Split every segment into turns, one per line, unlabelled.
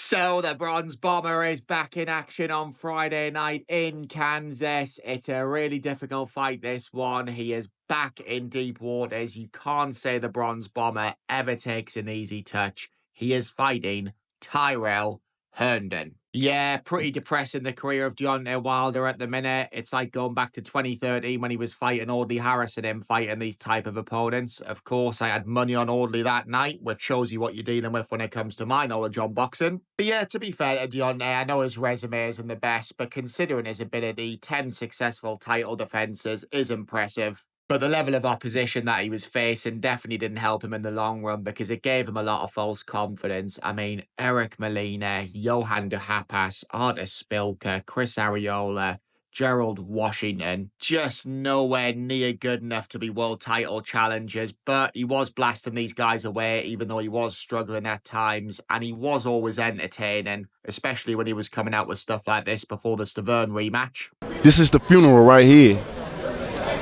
So the Bronze Bomber is back in action on Friday night in Kansas. It's a really difficult fight, this one. He is back in deep waters. You can't say the Bronze Bomber ever takes an easy touch. He is fighting Tyrell Herndon. Yeah, pretty depressing, the career of Deontay Wilder at the minute. It's like going back to 2013 when he was fighting Audley Harris and him fighting these type of opponents. Of course, I had money on Audley that night, which shows you what you're dealing with when it comes to my knowledge on boxing. But yeah, to be fair to Deontay, I know his resume isn't the best, but considering his ability, 10 successful title defenses is impressive. But the level of opposition that he was facing definitely didn't help him in the long run because it gave him a lot of false confidence. I mean, Eric Molina, Johan de Hapas, Artis Spilker, Chris Arreola, Gerald Washington, just nowhere near good enough to be world title challengers. But he was blasting these guys away, even though he was struggling at times. And he was always entertaining, especially when he was coming out with stuff like this before the Stavern rematch.
This is the funeral right here.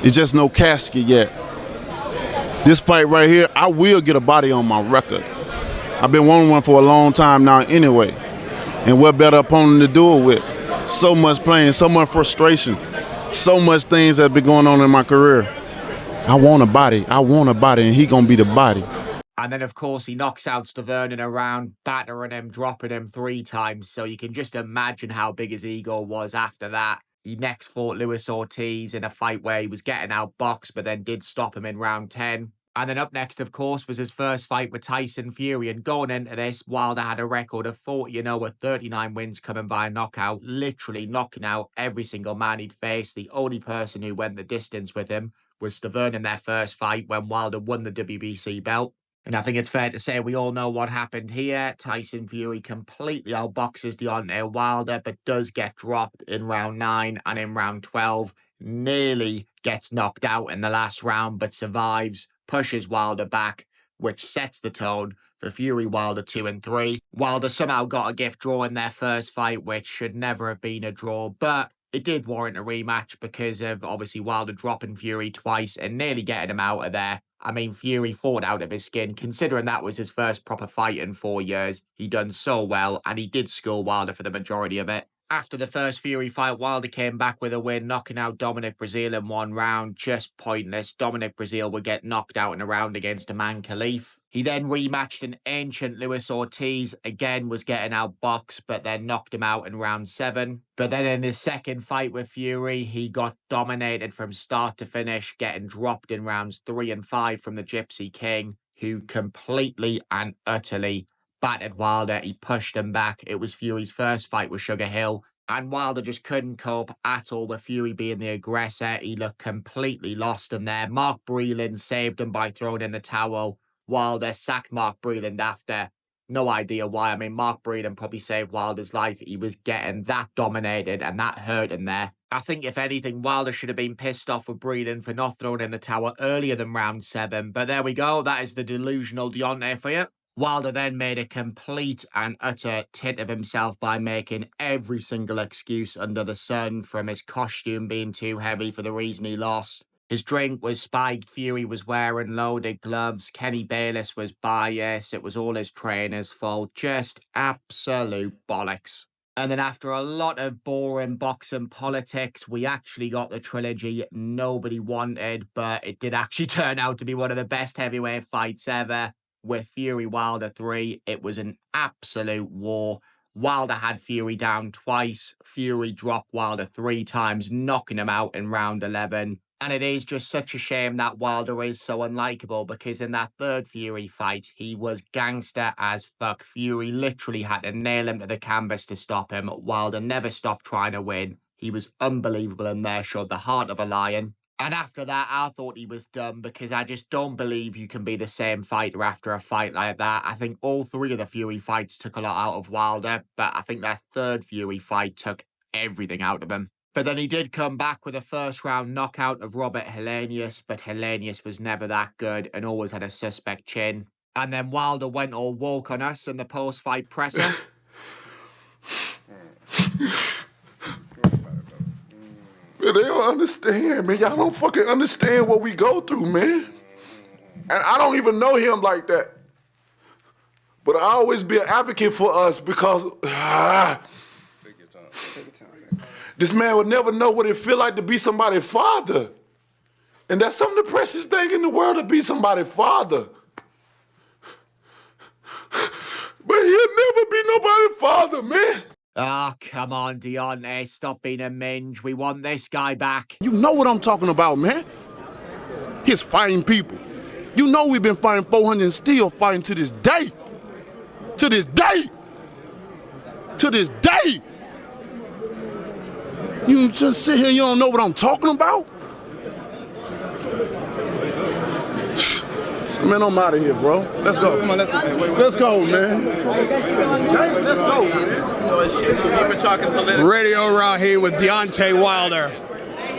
It's just no casket yet. This fight right here, I will get a body on my record. I've been wanting one for a long time now anyway. And what better opponent to do it with? So much pain, so much frustration, so much things that have been going on in my career. I want a body, and he gonna be the body.
And then, of course, he knocks out Stavern in a round, battering him, dropping him 3 times. So you can just imagine how big his ego was after that. He next fought Luis Ortiz in a fight where he was getting outboxed, but then did stop him in round 10. And then up next, of course, was his first fight with Tyson Fury. And going into this, Wilder had a record of 40-0 with 39 wins coming by knockout, literally knocking out every single man he'd faced. The only person who went the distance with him was Stavern in their first fight when Wilder won the WBC belt. And I think it's fair to say we all know what happened here. Tyson Fury completely outboxes Deontay Wilder, but does get dropped in round 9 and in round 12. Nearly gets knocked out in the last round, but survives, pushes Wilder back, which sets the tone for Fury Wilder 2 and 3. Wilder somehow got a gift draw in their first fight, which should never have been a draw, but it did warrant a rematch because of obviously Wilder dropping Fury twice and nearly getting him out of there. I mean, Fury fought out of his skin, considering that was his first proper fight in 4 years. He done so well, and he did school Wilder for the majority of it. After the first Fury fight, Wilder came back with a win, knocking out Dominic Breazeale in 1 round. Just pointless. Dominic Breazeale would get knocked out in a round against Aman Khalif. He then rematched an ancient Luis Ortiz, again was getting outboxed, but then knocked him out in round 7. But then in his second fight with Fury, he got dominated from start to finish, getting dropped in rounds 3 and 5 from the Gypsy King, who completely and utterly battered Wilder. He pushed him back. It was Fury's first fight with Sugar Hill, and Wilder just couldn't cope at all with Fury being the aggressor. He looked completely lost in there. Mark Breland saved him by throwing in the towel. Wilder sacked Mark Breland after. No idea why. I mean, Mark Breland probably saved Wilder's life. He was getting that dominated and that hurt in there. I think, if anything, Wilder should have been pissed off with Breland for not throwing in the towel earlier than round 7. But there we go. That is the delusional Deontay for you. Wilder then made a complete and utter tit of himself by making every single excuse under the sun, from his costume being too heavy for the reason he lost. His drink was spiked, Fury was wearing loaded gloves, Kenny Bayless was biased, it was all his trainer's fault, just absolute bollocks. And then after a lot of boring boxing politics, we actually got the trilogy nobody wanted, but it did actually turn out to be one of the best heavyweight fights ever. With Fury Wilder 3, it was an absolute war. Wilder had Fury down twice, Fury dropped Wilder 3 times, knocking him out in round 11. And it is just such a shame that Wilder is so unlikable, because in that third Fury fight, he was gangster as fuck. Fury literally had to nail him to the canvas to stop him. Wilder never stopped trying to win. He was unbelievable in there, showed the heart of a lion. And after that, I thought he was done, because I just don't believe you can be the same fighter after a fight like that. I think all 3 of the Fury fights took a lot out of Wilder, but I think that third Fury fight took everything out of him. But then he did come back with a first-round knockout of Robert Helenius, but Helenius was never that good and always had a suspect chin. And then Wilder went all woke on us in the post-fight presser.
Man, they don't understand, man. Y'all don't fucking understand what we go through, man. And I don't even know him like that. But I always be an advocate for us because this man would never know what it feel like to be somebody's father. And that's some of the precious thing in the world, to be somebody's father. But he'll never be nobody's father, man.
Oh, come on, Deontay. Stop being a minge. We want this guy back.
You know what I'm talking about, man. He's fighting people. You know we've been fighting 400 and still fighting to this day. To this day. To this day. You just sit here and you don't know what I'm talking about? Man, I'm out of here, bro. Let's go. Come on, let's go. Let's go, man. Let's go, man.
Radio around here with Deontay Wilder.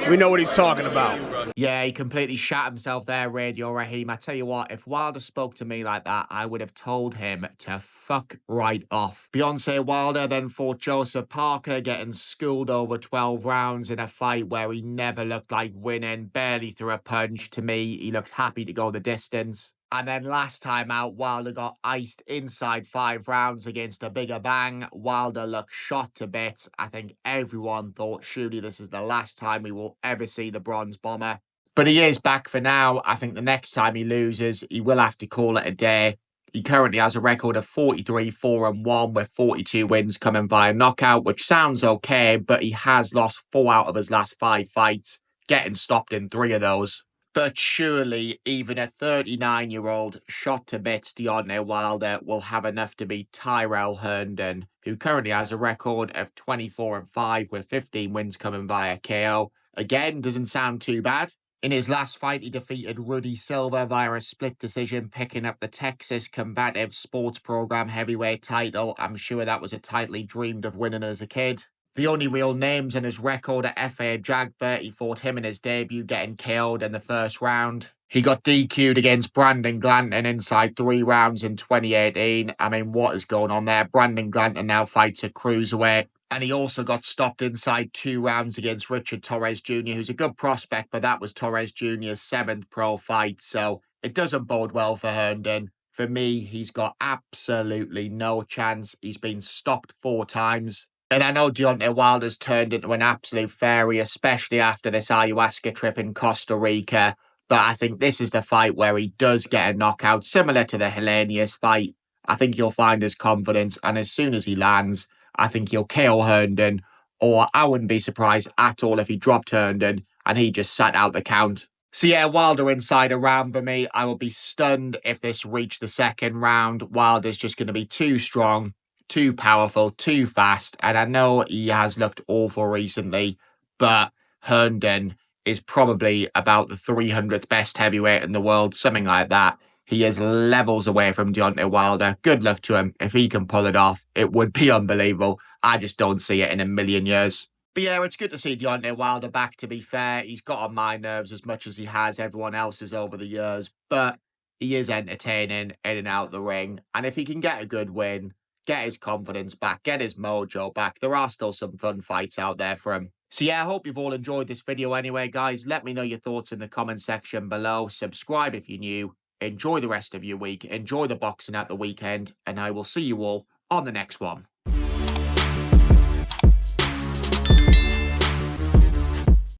We know what he's talking about.
Yeah, he completely shat himself there, Radio Raheem. I tell you what, if Wilder spoke to me like that, I would have told him to fuck right off. Deontay Wilder then fought Joseph Parker, getting schooled over 12 rounds in a fight where he never looked like winning, barely threw a punch. To me, he looked happy to go the distance. And then last time out, Wilder got iced inside 5 rounds against a bigger bang. Wilder looked shot to bits. I think everyone thought, surely this is the last time we will ever see the Bronze Bomber. But he is back for now. I think the next time he loses, he will have to call it a day. He currently has a record of 43-4-1 with 42 wins coming via knockout, which sounds okay, but he has lost 4 out of his last 5 fights, getting stopped in 3 of those. But surely even a 39-year-old shot to bits Deontay Wilder will have enough to beat Tyrell Herndon, who currently has a record of 24-5 with 15 wins coming via KO. Again, doesn't sound too bad. In his last fight, he defeated Rudy Silva via a split decision, picking up the Texas Combative Sports Program heavyweight title. I'm sure that was a title he dreamed of winning as a kid. The only real names on his record are F.A. Jagba. He fought him in his debut, getting KO'd in the first round. He got DQ'd against Brandon Glanton inside 3 rounds in 2018. I mean, what is going on there? Brandon Glanton now fights at cruiserweight. And he also got stopped inside 2 rounds against Richard Torres Jr., who's a good prospect, but that was Torres Jr.'s 7th pro fight, so it doesn't bode well for Herndon. For me, he's got absolutely no chance. He's been stopped 4 times. And I know Deontay Wilder's turned into an absolute fairy, especially after this ayahuasca trip in Costa Rica, but I think this is the fight where he does get a knockout, similar to the Helenius fight. I think he'll find his confidence, and as soon as he lands, I think he'll KO Herndon, or I wouldn't be surprised at all if he dropped Herndon and he just sat out the count. So yeah, Wilder inside a round for me. I will be stunned if this reached the 2nd round. Wilder's just going to be too strong, too powerful, too fast. And I know he has looked awful recently, but Herndon is probably about the 300th best heavyweight in the world, something like that. He is levels away from Deontay Wilder. Good luck to him. If he can pull it off, it would be unbelievable. I just don't see it in a million years. But yeah, it's good to see Deontay Wilder back, to be fair. He's got on my nerves as much as he has everyone else's over the years. But he is entertaining in and out the ring. And if he can get a good win, get his confidence back, get his mojo back, there are still some fun fights out there for him. So yeah, I hope you've all enjoyed this video anyway, guys. Let me know your thoughts in the comment section below. Subscribe if you're new. Enjoy the rest of your week. Enjoy the boxing at the weekend. And I will see you all on the next one.